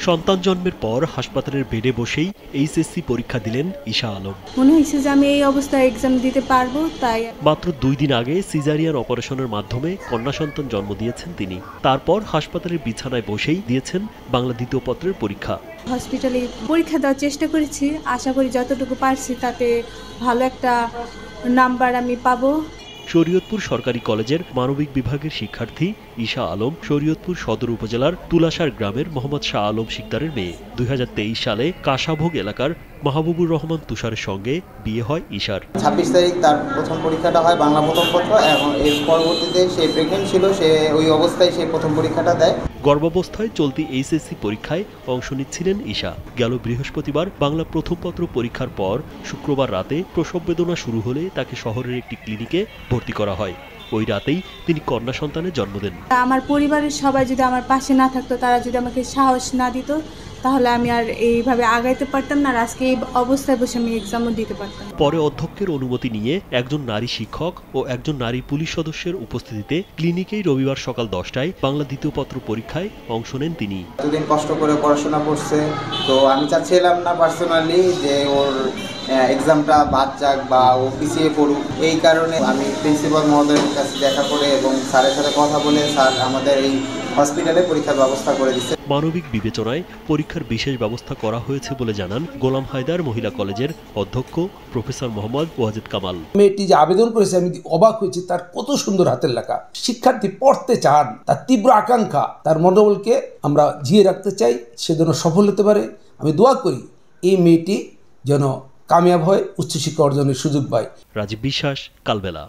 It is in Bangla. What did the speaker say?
সন্তান জন্মের পর হাসপাতালের বেডে বসেই এইচএসসি পরীক্ষা দিলেন ঈশা আলম। মনে হয়েছে যে আমি এই অবস্থায় এক্সাম দিতে পারবো, তাই। মাত্র 2 দিন আগে সিজারিয়ান অপারেশনের মাধ্যমে কন্যা সন্তান জন্ম দিয়েছেন তিনি। তারপর হাসপাতালের বিছানায় বসেই দিয়েছেন বাংলা দ্বিতীয় পত্রের পরীক্ষা। হসপিটালে পরীক্ষা দেওয়ার চেষ্টা করেছি, আশা করি যতটুকু পারছি তাতে ভালো একটা নাম্বার আমি পাবো। শরীয়তপুর সরকারি কলেজের মানবিক বিভাগের শিক্ষার্থী ঈশা আলম শরীয়তপুর সদর উপজেলার তুলাসার গ্রামের মোহাম্মদ শাহ আলম শিকদারের মেয়ে। 2023 সালে কাশাভোগ এলাকার মাহবুবুর রহমান তুষারের সঙ্গে বিয়ে হয় ঈশার। 26 তারিখ তার প্রথম পরীক্ষাটা হয় বাংলা প্রথম পত্র, এবং এর পরবর্তীতে সে প্রেগনেন্ট ছিল, সে ওই অবস্থায় সে প্রথম পরীক্ষাটা দেয়। গর্ভাবস্থায় চলতি এইচএসসি পরীক্ষায় অংশ নিচ্ছিলেন ঈশা। গেল বৃহস্পতিবার বাংলা প্রথম পত্র পরীক্ষার পর শুক্রবার রাতে প্রসব বেদনা শুরু হলে তাকে শহরের একটি ক্লিনিকে ভর্তি করা হয়। ওই রাতেই তিনি কন্যা সন্তানের জন্ম দেন। আমার পরিবারের সবাই যদি আমার পাশে না থাকতো, তারা যদি আমাকে সাহস না দিত, তাহলে আমি আর এইভাবে আগাইতে পারতাম না, আর আজকে এই অবস্থায় বসে আমি এক্সামও দিতে পারতাম। পরে অধ্যক্ষের অনুমতি নিয়ে একজন নারী শিক্ষক ও একজন নারী পুলিশ সদস্যের উপস্থিতিতে ক্লিনিকেই রবিবার সকাল 10টায় বাংলা দ্বিতীয় পত্র পরীক্ষায় অংশ নেন তিনি। এতদিন কষ্ট করে পড়াশোনা করছে, তো আমি চাচ্ছিলাম না পার্সোনালি যে ওর এক্সামটা বাদ যাক বা ও পিছিয়ে পড়ুক। এই কারণে আমি প্রিন্সিপাল মহোদয়ের কাছে দেখা করে এবং স্যারের সাথে কথা বলে স্যার আমাদের এই হসপিটালে পরীক্ষার ব্যবস্থা করে দিচ্ছে। মানবিক বিবেচনায় পরীক্ষার বিশেষ ব্যবস্থা করা হয়েছে বলে জানান গোলাম হায়দার মহিলা কলেজের অধ্যক্ষ প্রফেসর মোহাম্মদ ওয়াজেদ কামাল। মেয়েটি যে আবেদন করেছে আমি অবাক হয়েছি, তার কত সুন্দর হাতের লেখা। শিক্ষার্থী পড়তে চান, তার তীব্র আকাঙ্ক্ষা, তার মনোবলকে আমরা জিয়ে রাখতে চাই, সে যেন সফল হতে পারে। আমি দোয়া করি এই মেয়েটি যেন কামিয়াব হয়, উচ্চশিক্ষা অর্জনের সুযোগ পায়। রাজীব বিশ্বাস, কালবেলা।